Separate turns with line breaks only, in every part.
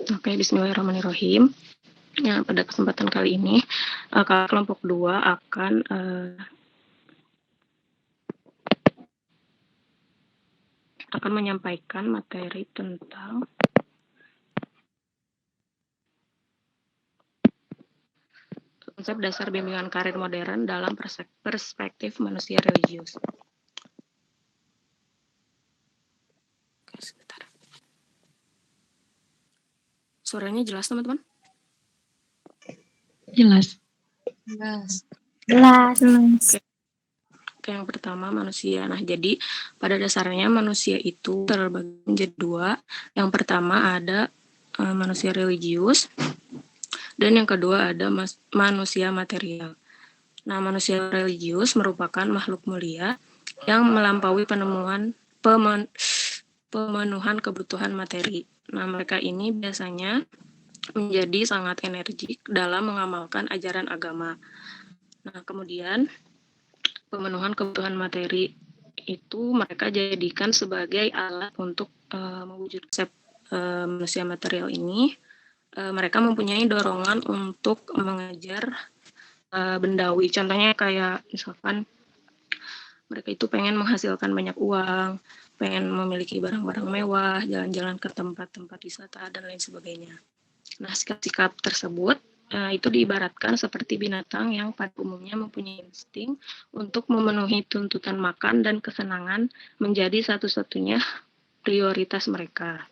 Oke, bismillahirrahmanirrahim. Ya, pada kesempatan kali ini, kelompok 2 akan menyampaikan materi tentang konsep dasar bimbingan karir modern dalam perspektif manusia religius. Oke, sebentar. Suaranya jelas, teman-teman?
Jelas. Oke,
yang pertama manusia. Nah, jadi pada dasarnya manusia itu terbagi menjadi dua. Yang pertama ada manusia religius, dan yang kedua ada manusia material. Nah, manusia religius merupakan makhluk mulia yang melampaui pemenuhan kebutuhan materi. Nah, mereka ini biasanya menjadi sangat energik dalam mengamalkan ajaran agama. Nah, kemudian pemenuhan kebutuhan materi itu mereka jadikan sebagai alat untuk mewujudkan manusia material ini. Mereka mempunyai dorongan untuk mengejar bendawi. Contohnya kayak misalkan mereka itu pengen menghasilkan banyak uang, pengen memiliki barang-barang mewah, jalan-jalan ke tempat-tempat wisata, dan lain sebagainya. Nah, sikap-sikap tersebut itu diibaratkan seperti binatang yang pada umumnya mempunyai insting untuk memenuhi tuntutan makan dan kesenangan menjadi satu-satunya prioritas mereka.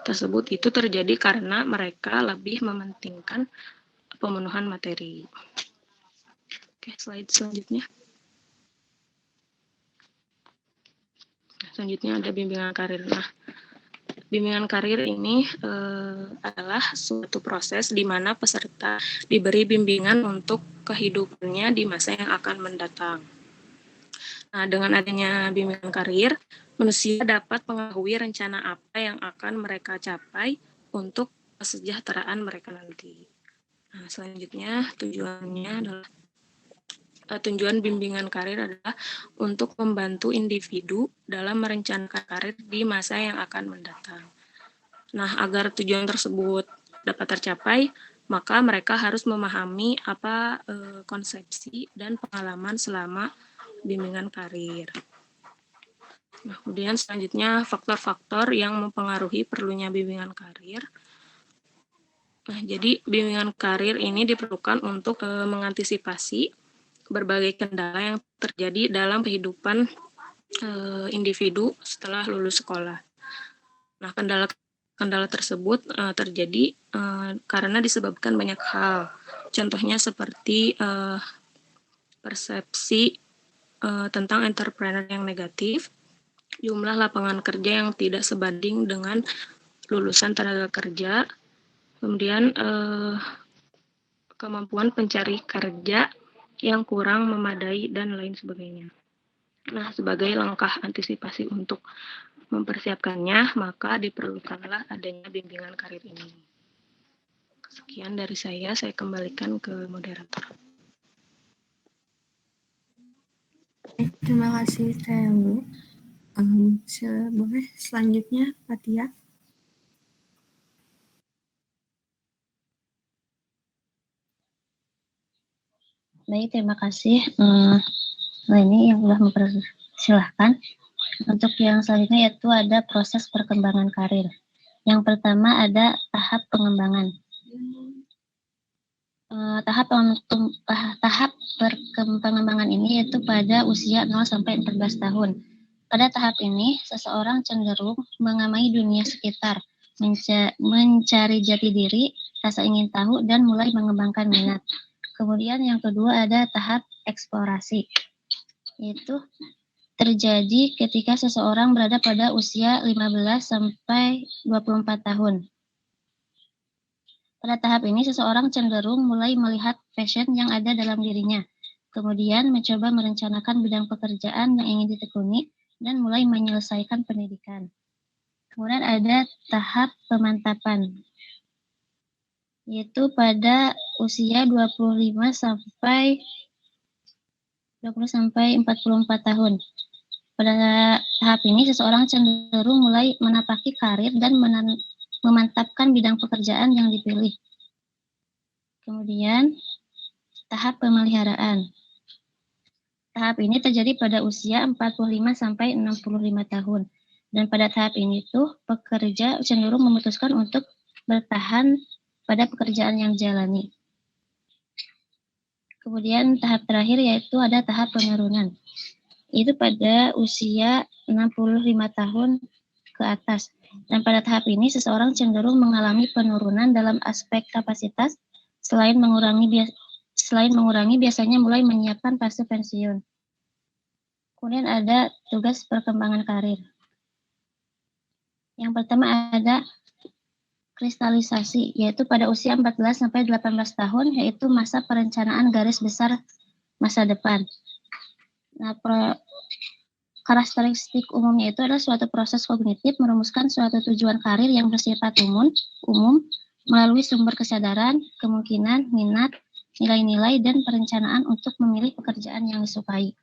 Tersebut itu terjadi karena mereka lebih mementingkan pemenuhan materi. Oke, slide selanjutnya. Selanjutnya ada bimbingan karir. Nah, bimbingan karir ini adalah suatu proses di mana peserta diberi bimbingan untuk kehidupannya di masa yang akan mendatang. Nah, dengan adanya bimbingan karir, manusia dapat mengetahui rencana apa yang akan mereka capai untuk kesejahteraan mereka nanti. Nah, selanjutnya tujuan bimbingan karir adalah untuk membantu individu dalam merencanakan karir di masa yang akan mendatang. Nah, agar tujuan tersebut dapat tercapai, maka mereka harus memahami apa konsepsi dan pengalaman selama bimbingan karir. Nah, kemudian selanjutnya faktor-faktor yang mempengaruhi perlunya bimbingan karir. Nah, jadi bimbingan karir ini diperlukan untuk mengantisipasi berbagai kendala yang terjadi dalam kehidupan individu setelah lulus sekolah. Nah, kendala tersebut terjadi karena disebabkan banyak hal. Contohnya seperti persepsi tentang entrepreneur yang negatif, jumlah lapangan kerja yang tidak sebanding dengan lulusan tenaga kerja, kemudian kemampuan pencari kerja yang kurang memadai, dan lain sebagainya. Nah, sebagai langkah antisipasi untuk mempersiapkannya, maka diperlukanlah adanya bimbingan karir ini. Sekian dari saya kembalikan ke moderator.
Terima kasih, Teh Lu. Boleh selanjutnya, Fatia.
Baik, terima kasih. Ini yang sudah mempersilahkan. Untuk yang selanjutnya yaitu ada proses perkembangan karir. Yang pertama ada tahap pengembangan. Tahap pengembangan ini yaitu pada usia 0 sampai 14 tahun. Pada tahap ini, seseorang cenderung mengamai dunia sekitar, mencari jati diri, rasa ingin tahu, dan mulai mengembangkan minat. Kemudian yang kedua ada tahap eksplorasi, yaitu terjadi ketika seseorang berada pada usia 15 sampai 24 tahun. Pada tahap ini, seseorang cenderung mulai melihat passion yang ada dalam dirinya, kemudian mencoba merencanakan bidang pekerjaan yang ingin ditekuni, dan mulai menyelesaikan pendidikan. Kemudian ada tahap pemantapan, yaitu pada usia 20 sampai 44 tahun. Pada tahap ini, seseorang cenderung mulai menapaki karir dan memantapkan bidang pekerjaan yang dipilih. Kemudian, tahap pemeliharaan. Tahap ini terjadi pada usia 45 sampai 65 tahun. Dan pada tahap ini tuh pekerja cenderung memutuskan untuk bertahan pada pekerjaan yang jalani. Kemudian tahap terakhir yaitu ada tahap penurunan. Itu pada usia 65 tahun ke atas. Dan pada tahap ini seseorang cenderung mengalami penurunan dalam aspek kapasitas selain mengurangi biasanya mulai menyiapkan fase pensiun. Kemudian ada tugas perkembangan karir. Yang pertama ada kristalisasi, yaitu pada usia 14 sampai 18 tahun, yaitu masa perencanaan garis besar masa depan. Nah, karakteristik umumnya itu adalah suatu proses kognitif merumuskan suatu tujuan karir yang bersifat umum melalui sumber kesadaran, kemungkinan, minat, nilai-nilai, dan perencanaan untuk memilih pekerjaan yang disukai.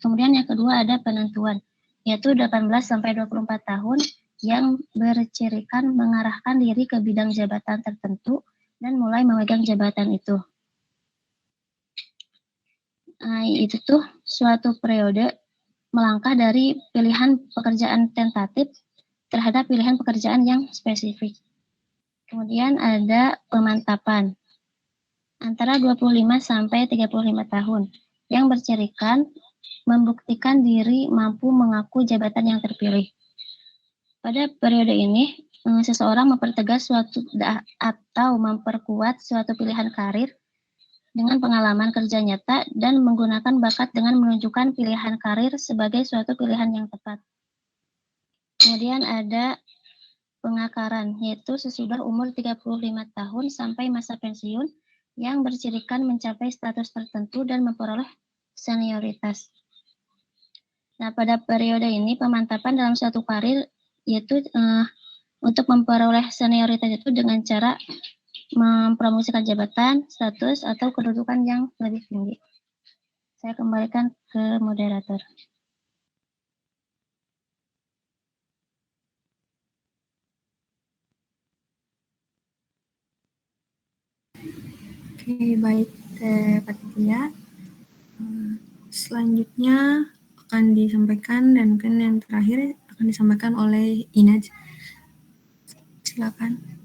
Kemudian yang kedua ada penentuan, yaitu 18 sampai 24 tahun yang bercirikan mengarahkan diri ke bidang jabatan tertentu dan mulai memegang jabatan itu. Nah, itu tuh suatu periode melangkah dari pilihan pekerjaan tentatif terhadap pilihan pekerjaan yang spesifik. Kemudian ada pemantapan antara 25 sampai 35 tahun yang bercirikan membuktikan diri mampu mengaku jabatan yang terpilih. Pada periode ini, seseorang mempertegas atau memperkuat suatu pilihan karir dengan pengalaman kerja nyata dan menggunakan bakat dengan menunjukkan pilihan karir sebagai suatu pilihan yang tepat. Kemudian ada pengakaran, yaitu sesudah umur 35 tahun sampai masa pensiun yang bercirikan mencapai status tertentu dan memperoleh senioritas. Nah, pada periode ini pemantapan dalam suatu karir yaitu untuk memperoleh senioritas itu dengan cara mempromosikan jabatan, status, atau kedudukan yang lebih tinggi. Saya kembalikan ke moderator.
Oke, baik Pak Tia. Selanjutnya akan disampaikan dan mungkin yang terakhir akan disampaikan oleh Inaj. Silakan.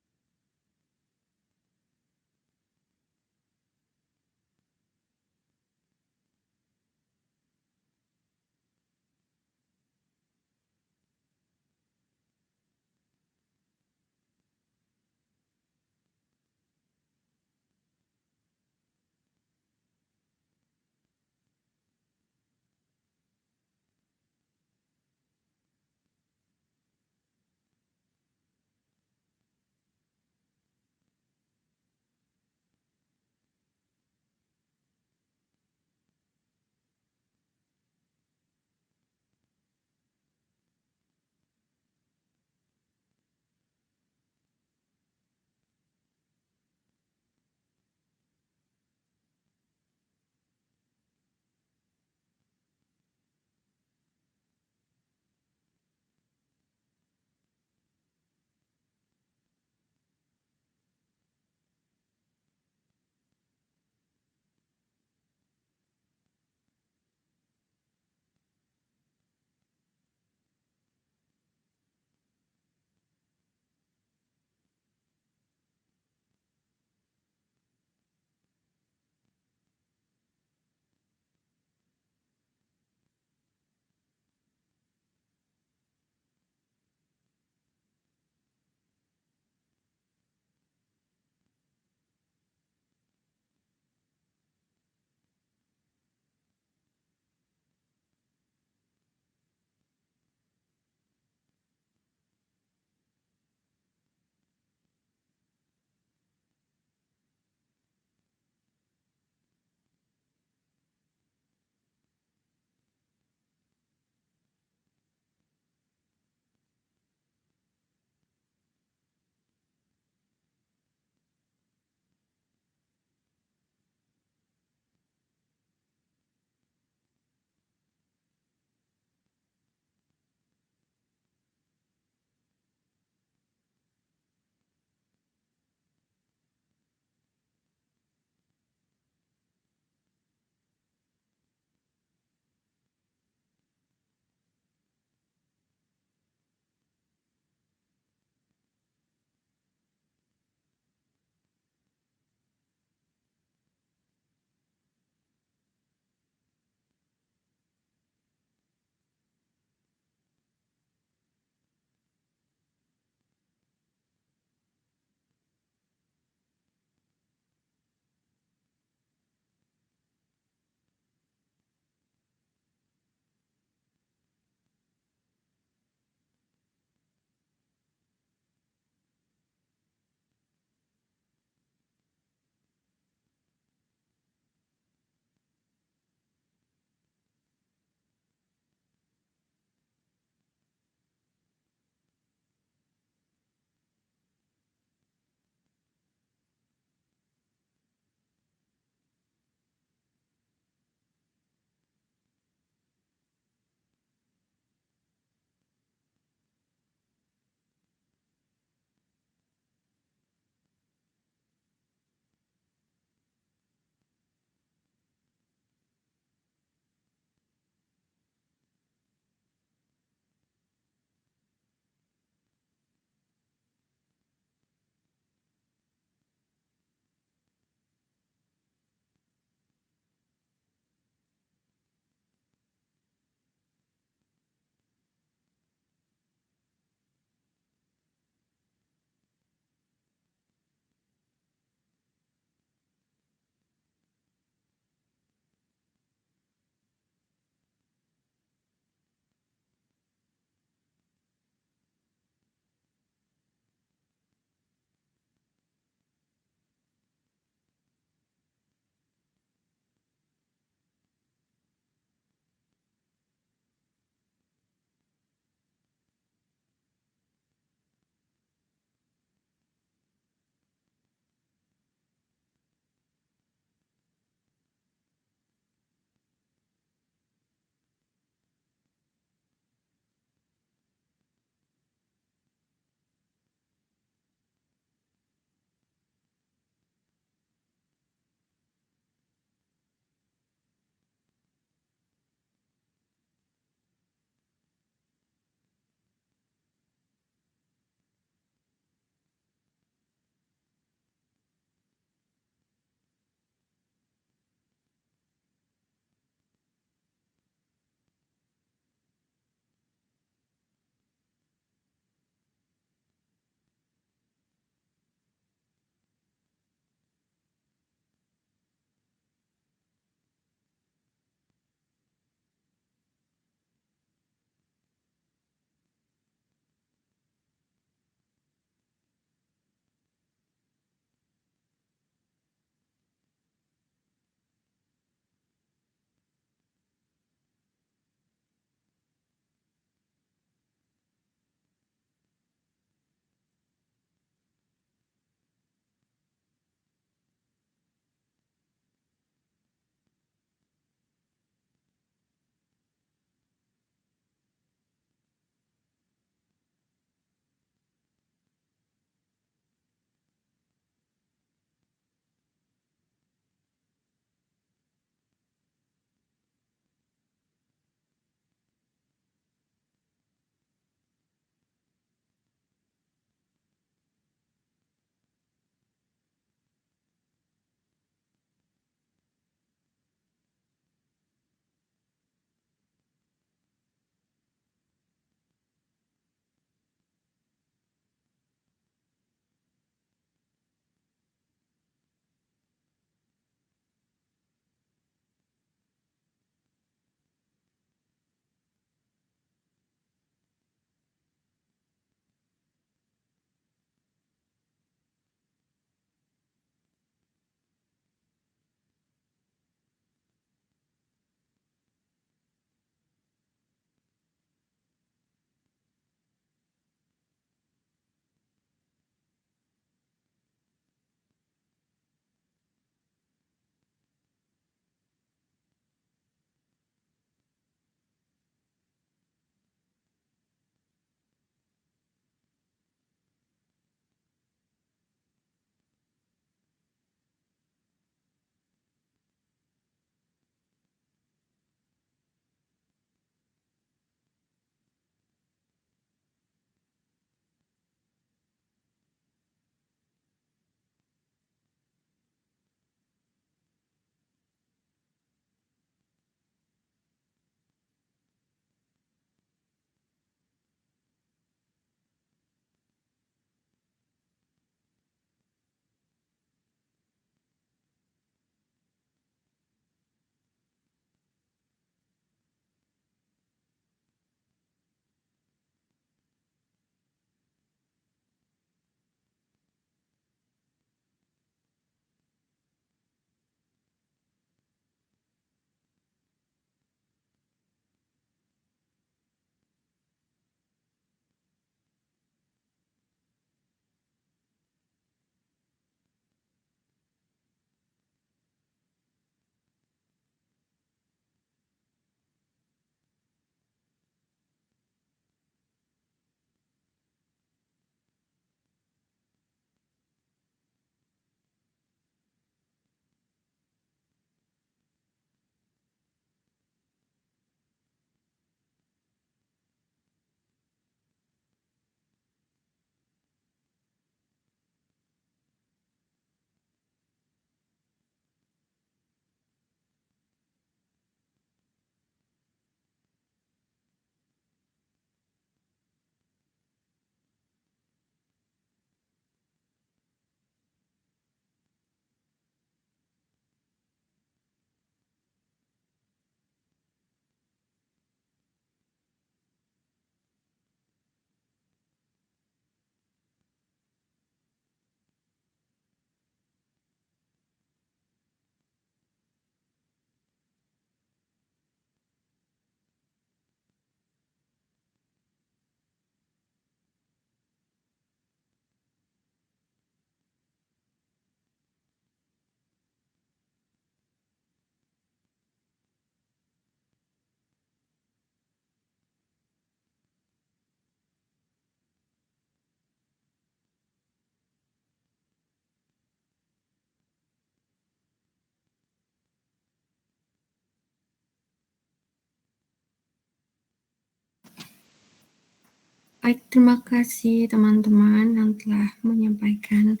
Baik, terima kasih teman-teman yang telah menyampaikan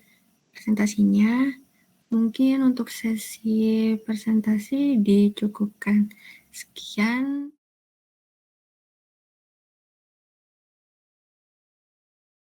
presentasinya. Mungkin untuk sesi presentasi dicukupkan. Sekian.